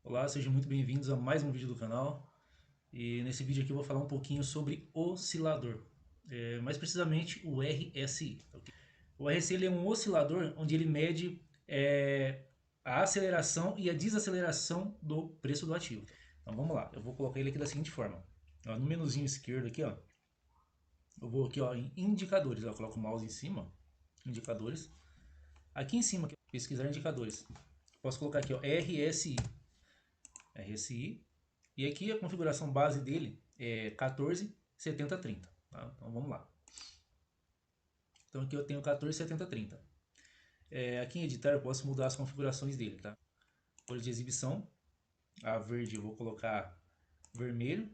Olá, sejam muito bem-vindos a mais um vídeo do canal. E nesse vídeo aqui eu vou falar um pouquinho sobre oscilador, mais precisamente o RSI. Ok? O RSI ele é um oscilador onde ele mede a aceleração e a desaceleração do preço do ativo. Então vamos lá, eu vou colocar ele aqui da seguinte forma. Ó, no menuzinho esquerdo aqui, ó, eu vou aqui ó, em indicadores, eu coloco o mouse em cima, indicadores. Aqui em cima, aqui, pesquisar indicadores. Posso colocar aqui ó, RSI. E aqui a configuração base dele é 14, 70, 30. Tá? Então vamos lá. Então aqui eu tenho 14, 70, 30. Aqui em editar eu posso mudar as configurações dele. Tá? Cor de exibição, a verde eu vou colocar vermelho.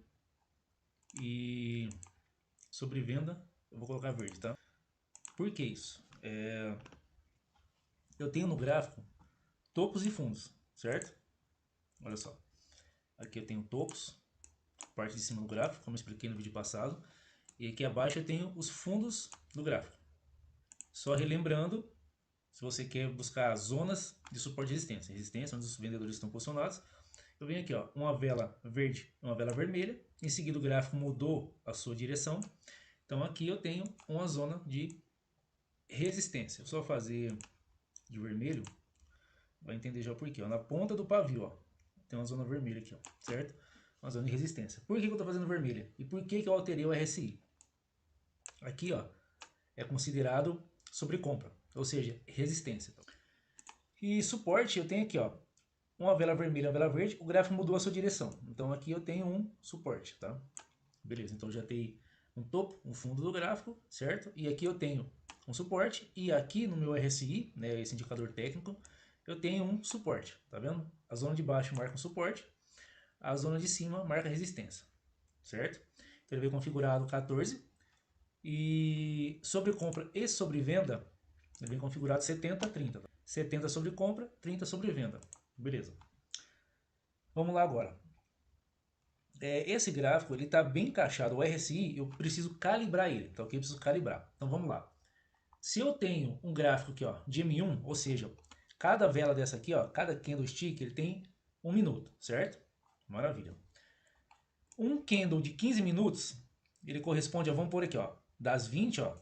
E sobre venda eu vou colocar verde. Tá? Por que isso? Eu tenho no gráfico topos e fundos, certo? Olha só. Aqui eu tenho topos, parte de cima do gráfico, como eu expliquei no vídeo passado. E aqui abaixo eu tenho os fundos do gráfico. Só relembrando, se você quer buscar zonas de suporte de resistência, onde os vendedores estão posicionados, eu venho aqui, ó, uma vela verde e uma vela vermelha. Em seguida o gráfico mudou a sua direção. Então aqui eu tenho uma zona de resistência. Eu só fazer de vermelho, vai entender já por quê. Ó, na ponta do pavio, ó, tem uma zona vermelha aqui, ó, certo? Uma zona de resistência. Por que eu estou fazendo vermelha? E por que eu alterei o RSI? Aqui, ó, é considerado sobrecompra, ou seja, resistência. E suporte eu tenho aqui, ó, uma vela vermelha e uma vela verde, o gráfico mudou a sua direção. Então aqui eu tenho um suporte, tá? Beleza, então já tem um topo, um fundo do gráfico, certo? E aqui eu tenho um suporte e aqui no meu RSI, né, esse indicador técnico, eu tenho um suporte, tá vendo? A zona de baixo marca um suporte, a zona de cima marca resistência, certo? Então ele veio configurado 14 e sobre compra e sobre venda, ele vem configurado 70, 30. 70 sobre compra, 30 sobre venda. Beleza. Vamos lá agora. Esse gráfico ele está bem encaixado. O RSI eu preciso calibrar ele. Tá ok? Eu preciso calibrar. Então vamos lá. Se eu tenho um gráfico aqui ó, de M1, ou seja, cada vela dessa aqui, ó, cada candlestick, ele tem 1 minuto, certo? Maravilha. Um candle de 15 minutos, ele corresponde a, vamos pôr aqui, ó, das 20, ó,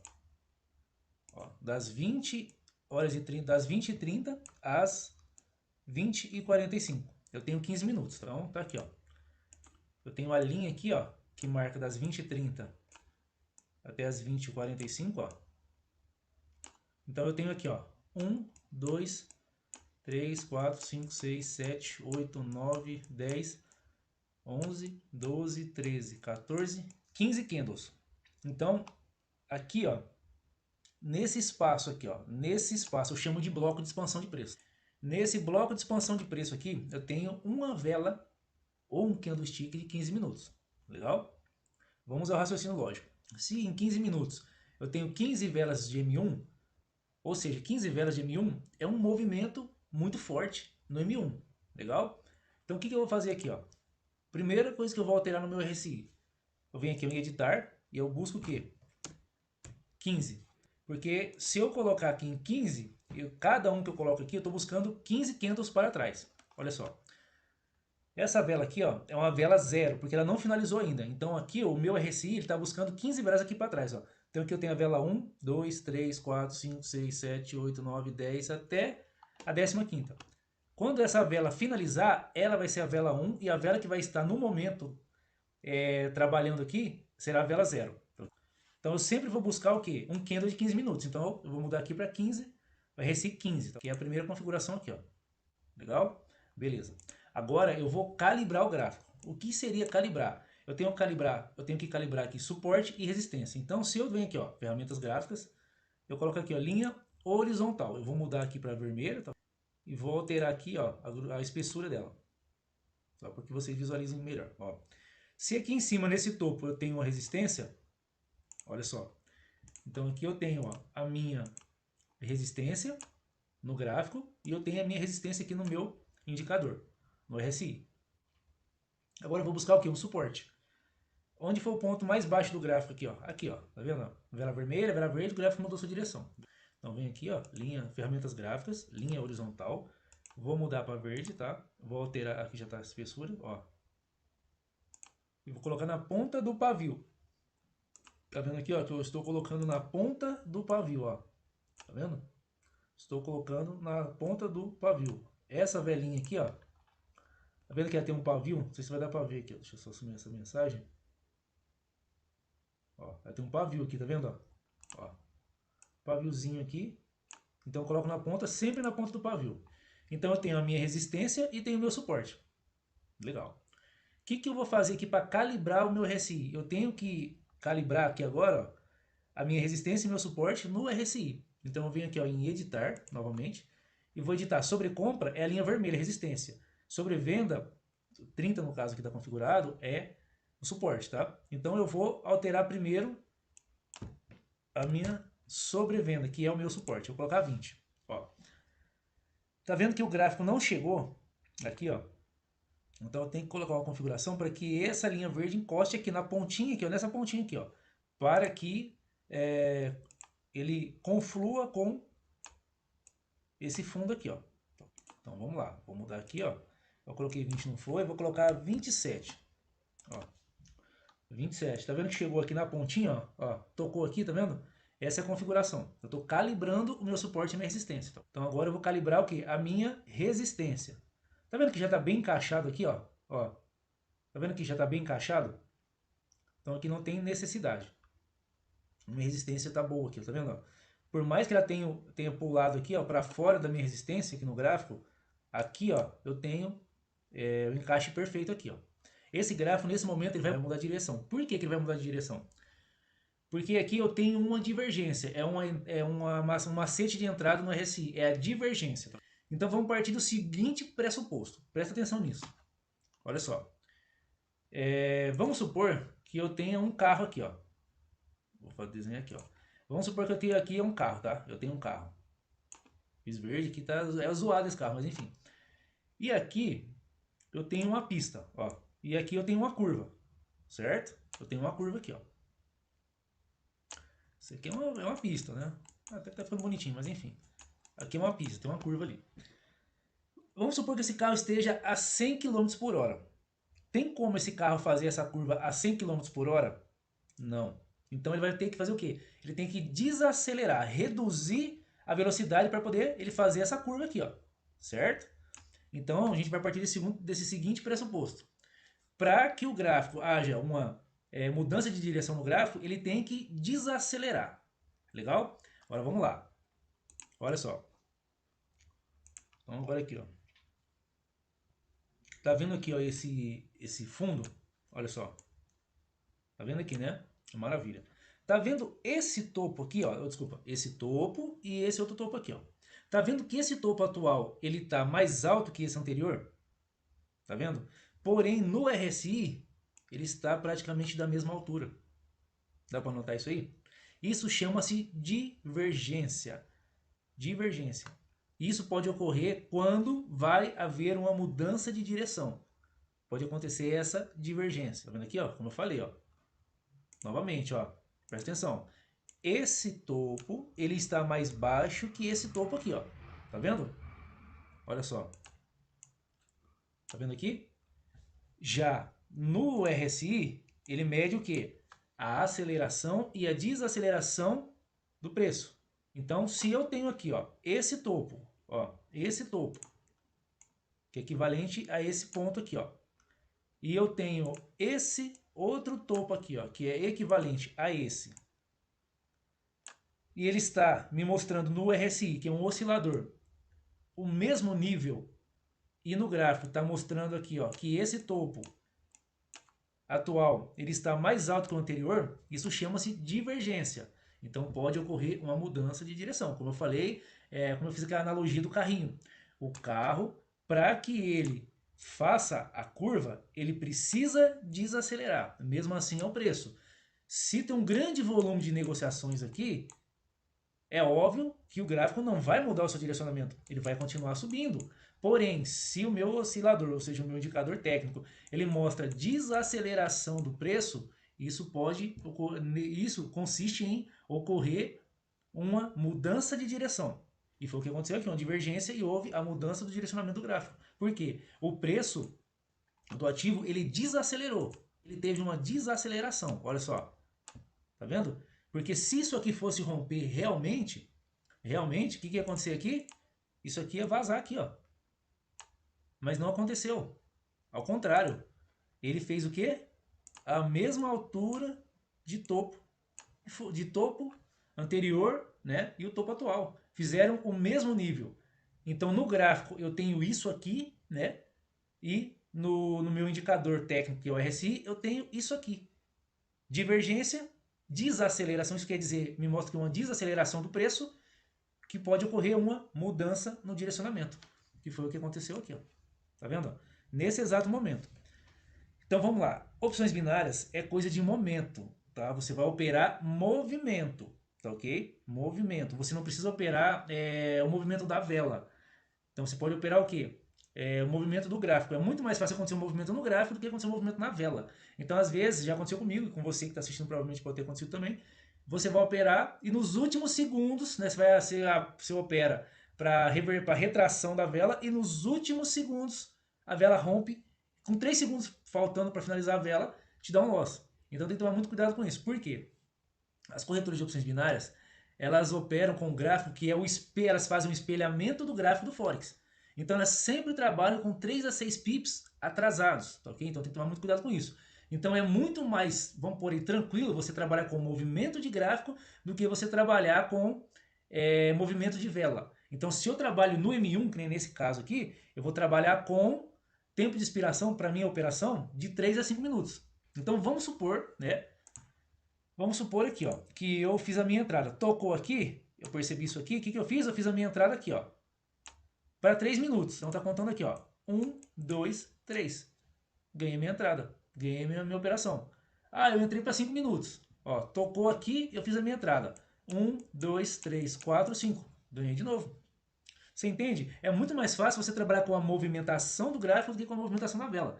das 20 horas e 30, das 20h30 às 20h45. Eu tenho 15 minutos, então tá aqui, ó. Eu tenho a linha aqui, ó, que marca das 20h30 até as 20h45, ó. Então eu tenho aqui, ó, 1, 2, 3, 4, 5, 6, 7, 8, 9, 10, 11, 12, 13, 14, 15 candles. Então, aqui, ó, nesse espaço aqui, ó, nesse espaço eu chamo de bloco de expansão de preço. Nesse bloco de expansão de preço aqui, eu tenho uma vela ou um candlestick de 15 minutos. Legal? Vamos ao raciocínio lógico. Se em 15 minutos eu tenho 15 velas de M1, ou seja, 15 velas de M1 é um movimento muito forte no M1. Legal? Então o que eu vou fazer aqui? Ó? Primeira coisa que eu vou alterar no meu RSI. Eu venho aqui em editar e eu busco o quê? 15. Porque se eu colocar aqui em 15, cada um que eu coloco aqui, eu estou buscando 15 candles para trás. Olha só. Essa vela aqui ó, é uma vela zero, porque ela não finalizou ainda. Então aqui o meu RSI está buscando 15 velas aqui para trás. Ó. Então aqui eu tenho a vela 1, 2, 3, 4, 5, 6, 7, 8, 9, 10 até a 15ª. Quando essa vela finalizar, ela vai ser a vela 1 e a vela que vai estar no momento trabalhando aqui será a vela 0. Então eu sempre vou buscar o quê? Um candle de 15 minutos. Então eu vou mudar aqui para 15, vai RSI 15, que é a primeira configuração aqui. Ó. Legal? Beleza. Agora eu vou calibrar o gráfico. O que seria calibrar? Eu tenho que calibrar aqui suporte e resistência. Então se eu venho aqui, ó, ferramentas gráficas, eu coloco aqui, ó, linha horizontal. Eu vou mudar aqui para vermelho, tá? E vou alterar aqui, ó, a espessura dela. Só para que vocês visualizem melhor, ó. Se aqui em cima nesse topo eu tenho uma resistência, olha só. Então aqui eu tenho, ó, a minha resistência no gráfico e eu tenho a minha resistência aqui no meu indicador, no RSI. Agora eu vou buscar o que? Um suporte. Onde foi o ponto mais baixo do gráfico aqui, ó? Aqui, ó. Tá vendo? Vela vermelha, vela verde, o gráfico mudou sua direção. Então vem aqui, ó, linha, ferramentas gráficas, linha horizontal. Vou mudar para verde, tá? Vou alterar, aqui já está a espessura, ó. E vou colocar na ponta do pavio. Tá vendo aqui, ó, que eu estou colocando na ponta do pavio, ó. Tá vendo? Estou colocando na ponta do pavio. Essa velinha aqui, ó. Tá vendo que ela tem um pavio? Não sei se vai dar pra ver aqui, ó. Deixa eu só sumir essa mensagem. Ó, ela tem um pavio aqui, tá vendo, ó? Ó. Paviozinho aqui. Então eu coloco na ponta, sempre na ponta do pavio. Então eu tenho a minha resistência e tenho o meu suporte. Legal. O que eu vou fazer aqui para calibrar o meu RSI? Eu tenho que calibrar aqui agora, ó, a minha resistência e meu suporte no RSI. Então eu venho aqui, ó, em editar, novamente, e vou editar sobre compra, é a linha vermelha, resistência. Sobre venda, 30 no caso que está configurado, é o suporte, tá? Então eu vou alterar primeiro a minha sobrevenda, que é o meu suporte. Eu vou colocar 20. Ó. Tá vendo que o gráfico não chegou aqui, ó? Então eu tenho que colocar uma configuração para que essa linha verde encoste aqui na pontinha, aqui, ó, nessa pontinha aqui, ó, para que ele conflua com esse fundo aqui, ó. Então vamos lá, vou mudar aqui, ó. Eu coloquei 20, não foi, vou colocar 27. Ó. 27. Tá vendo que chegou aqui na pontinha, ó, tocou aqui, tá vendo? Essa é a configuração. Eu estou calibrando o meu suporte e minha resistência. Então agora eu vou calibrar o que? A minha resistência. Tá vendo que já está bem encaixado aqui, ó? Ó. Tá vendo que já está bem encaixado? Então aqui não tem necessidade. Minha resistência está boa aqui, tá vendo? Ó? Por mais que ela tenha pulado aqui, ó, para fora da minha resistência aqui no gráfico, aqui, ó, eu tenho o encaixe perfeito aqui, ó. Esse gráfico, nesse momento, ele vai mudar de direção. Por que ele vai mudar de direção? Porque aqui eu tenho uma divergência, um macete de entrada no RSI, é a divergência. Então vamos partir do seguinte pressuposto, presta atenção nisso. Olha só, vamos supor que eu tenha um carro aqui, ó. Vou desenhar aqui, ó. Vamos supor que eu tenho aqui um carro, tá? Eu tenho um carro. Fiz verde, aqui tá zoado esse carro, mas enfim. E aqui eu tenho uma pista, ó. E aqui eu tenho uma curva, certo? Eu tenho uma curva aqui, ó. Isso aqui é uma pista, né? Até que tá ficando bonitinho, mas enfim. Aqui é uma pista, tem uma curva ali. Vamos supor que esse carro esteja a 100 km por hora. Tem como esse carro fazer essa curva a 100 km por hora? Não. Então ele vai ter que fazer o quê? Ele tem que desacelerar, reduzir a velocidade para poder ele fazer essa curva aqui, ó. Certo? Então a gente vai partir desse seguinte pressuposto. Para que o gráfico haja uma mudança de direção no gráfico, ele tem que desacelerar. Legal? Agora vamos lá. Olha só. Então agora aqui, ó. Tá vendo aqui, ó, esse fundo? Olha só. Tá vendo aqui, né? Maravilha. Tá vendo esse topo aqui, ó? Desculpa, esse topo e esse outro topo aqui, ó. Tá vendo que esse topo atual, ele tá mais alto que esse anterior? Tá vendo? Porém, no RSI, ele está praticamente da mesma altura. Dá para notar isso aí? Isso chama-se divergência. Divergência. Isso pode ocorrer quando vai haver uma mudança de direção. Pode acontecer essa divergência. Tá vendo aqui, ó? Como eu falei, ó. Novamente, ó. Presta atenção. Esse topo, ele está mais baixo que esse topo aqui, ó. Tá vendo? Olha só. Tá vendo aqui? Já no RSI, ele mede o quê? A aceleração e a desaceleração do preço. Então, se eu tenho aqui, ó, esse topo, que é equivalente a esse ponto aqui, ó, e eu tenho esse outro topo aqui, ó, que é equivalente a esse, e ele está me mostrando no RSI, que é um oscilador, o mesmo nível, e no gráfico está mostrando aqui, ó, que esse topo atual ele está mais alto que o anterior, isso chama-se divergência. Então pode ocorrer uma mudança de direção. Como eu falei, como eu fiz aquela analogia do carrinho. O carro, para que ele faça a curva, ele precisa desacelerar. Mesmo assim é o preço. Se tem um grande volume de negociações aqui, é óbvio que o gráfico não vai mudar o seu direcionamento, ele vai continuar subindo. Porém, se o meu oscilador, ou seja, o meu indicador técnico, ele mostra desaceleração do preço, isso consiste em ocorrer uma mudança de direção. E foi o que aconteceu aqui, uma divergência e houve a mudança do direcionamento do gráfico. Por quê? O preço do ativo, ele desacelerou. Ele teve uma desaceleração, olha só. Tá vendo? Porque se isso aqui fosse romper realmente, o que ia acontecer aqui? Isso aqui ia vazar aqui, ó. Mas não aconteceu. Ao contrário, ele fez o quê? A mesma altura de topo anterior, né, e o topo atual. Fizeram o mesmo nível. Então no gráfico eu tenho isso aqui, né, e no meu indicador técnico, que é o RSI, eu tenho isso aqui. Divergência, desaceleração, isso quer dizer, me mostra que uma desaceleração do preço, que pode ocorrer uma mudança no direcionamento, que foi o que aconteceu aqui, ó. Tá vendo? Nesse exato momento. Então vamos lá. Opções binárias é coisa de momento, tá? Você vai operar movimento, tá ok? Movimento. Você não precisa operar o movimento da vela. Então você pode operar o quê? O movimento do gráfico. É muito mais fácil acontecer um movimento no gráfico do que acontecer um movimento na vela. Então às vezes, já aconteceu comigo, e com você que está assistindo provavelmente pode ter acontecido também, você vai operar e nos últimos segundos, né, você opera para retração da vela e nos últimos segundos a vela rompe, com 3 segundos faltando para finalizar a vela, te dá um loss. Então tem que tomar muito cuidado com isso. Por quê? As corretoras de opções binárias, elas operam com um gráfico que elas fazem um espelhamento do gráfico do Forex. Então elas sempre trabalham com 3 a 6 pips atrasados, tá ok? Então tem que tomar muito cuidado com isso. Então é muito mais, vamos por aí, tranquilo você trabalhar com movimento de gráfico do que você trabalhar com movimento de vela. Então se eu trabalho no M1, que nem nesse caso aqui, eu vou trabalhar com tempo de expiração para minha operação de 3 a 5 minutos. Então vamos supor, né? Vamos supor aqui, ó, que eu fiz a minha entrada. Tocou aqui, eu percebi isso aqui. O que eu fiz? Eu fiz a minha entrada aqui, ó, para 3 minutos. Então tá contando aqui, ó. 1, 2, 3. Ganhei minha entrada. Ganhei minha operação. Ah, eu entrei para 5 minutos. Ó, tocou aqui, eu fiz a minha entrada. 1, 2, 3, 4, 5. Ganhei de novo. Você entende? É muito mais fácil você trabalhar com a movimentação do gráfico do que com a movimentação da vela.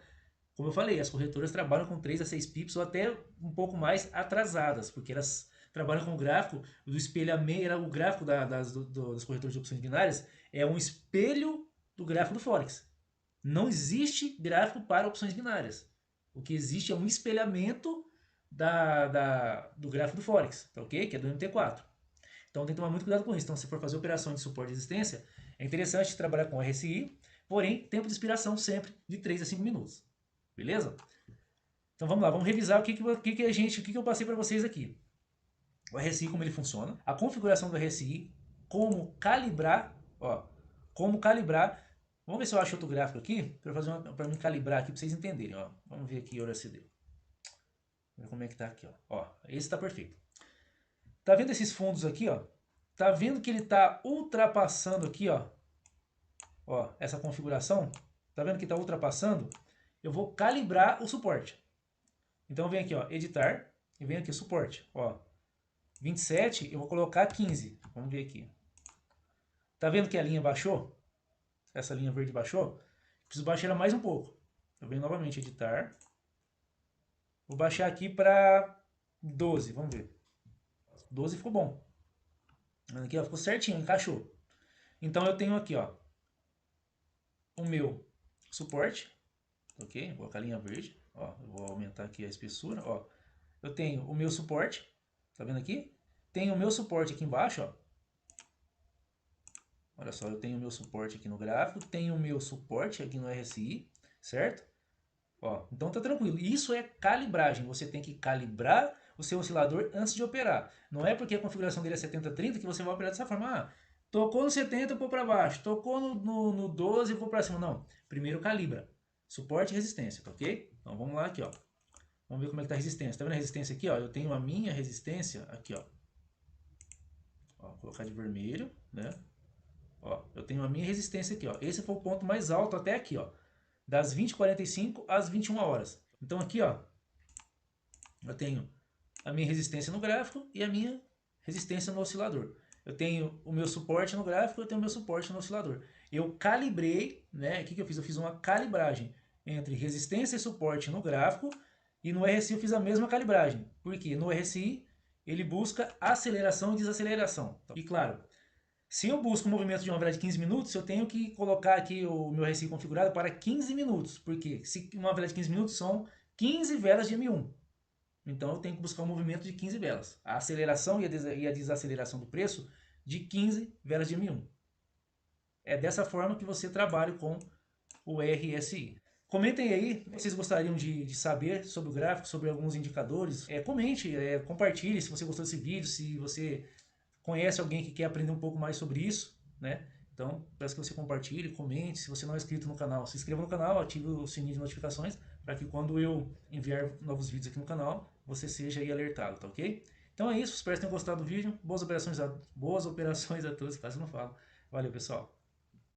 Como eu falei, as corretoras trabalham com 3 a 6 pips ou até um pouco mais atrasadas, porque elas trabalham com o gráfico do espelhamento, o gráfico das corretoras de opções binárias é um espelho do gráfico do Forex. Não existe gráfico para opções binárias. O que existe é um espelhamento do gráfico do Forex, tá ok? Que é do MT4. Então tem que tomar muito cuidado com isso. Então se for fazer operações de suporte e resistência, é interessante trabalhar com RSI, porém tempo de expiração sempre de 3 a 5 minutos. Beleza? Então vamos lá, vamos revisar o que eu passei para vocês aqui. O RSI, como ele funciona, a configuração do RSI, como calibrar, ó, como calibrar. Vamos ver se eu acho outro gráfico aqui para me calibrar aqui para vocês entenderem, ó. Vamos ver aqui o LCD. Ver como é que tá aqui, ó. Ó, esse tá perfeito. Tá vendo esses fundos aqui, ó? Tá vendo que ele tá ultrapassando aqui, ó? Ó, essa configuração? Tá vendo que tá ultrapassando? Eu vou calibrar o suporte. Então vem aqui, ó, editar, e vem aqui suporte, ó. 27, eu vou colocar 15. Vamos ver aqui. Tá vendo que a linha baixou? Essa linha verde baixou? Preciso baixar ela mais um pouco. Eu venho novamente editar. Vou baixar aqui para 12, vamos ver. 12 ficou bom. Aqui, ó, ficou certinho, encaixou. Então eu tenho aqui, ó, o meu suporte, ok? Vou colocar a linha verde, ó, eu vou aumentar aqui a espessura, ó. Eu tenho o meu suporte, tá vendo aqui? Tenho o meu suporte aqui embaixo, ó. Olha só, eu tenho o meu suporte aqui no gráfico, tenho o meu suporte aqui no RSI, certo? Ó, então tá tranquilo. Isso é calibragem. Você tem que calibrar o seu oscilador antes de operar. Não é porque a configuração dele é 70-30 que você vai operar dessa forma. Ah, tocou no 70, eu vou para baixo. Tocou no 12, eu vou para cima. Não. Primeiro calibra. Suporte e resistência, tá ok? Então vamos lá aqui, ó. Vamos ver como é que tá a resistência. Tá vendo a resistência aqui, ó? Eu tenho a minha resistência aqui, ó. Ó, vou colocar de vermelho, né? Ó, eu tenho a minha resistência aqui, ó. Esse foi o ponto mais alto até aqui, ó. Das 20h45 às 21 horas. Então aqui, ó, eu tenho a minha resistência no gráfico e a minha resistência no oscilador. Eu tenho o meu suporte no gráfico e eu tenho o meu suporte no oscilador. Eu calibrei, né? O que eu fiz? Eu fiz uma calibragem entre resistência e suporte no gráfico e no RSI eu fiz a mesma calibragem. Porque no RSI ele busca aceleração e desaceleração. E claro, Se eu busco um movimento de uma vela de 15 minutos, eu tenho que colocar aqui o meu RSI configurado para 15 minutos. Porque se uma vela de 15 minutos são 15 velas de M1. Então eu tenho que buscar um movimento de 15 velas. A aceleração e a desaceleração do preço de 15 velas de M1. É dessa forma que você trabalha com o RSI. Comentem aí, vocês gostariam de saber sobre o gráfico, sobre alguns indicadores. Comente, compartilhe se você gostou desse vídeo, se você conhece alguém que quer aprender um pouco mais sobre isso, né? Então, peço que você compartilhe, comente. Se você não é inscrito no canal, se inscreva no canal, ative o sininho de notificações para que quando eu enviar novos vídeos aqui no canal, você seja aí alertado, tá ok? Então é isso, espero que tenham gostado do vídeo. Boas operações a todos, quase não falo. Valeu, pessoal.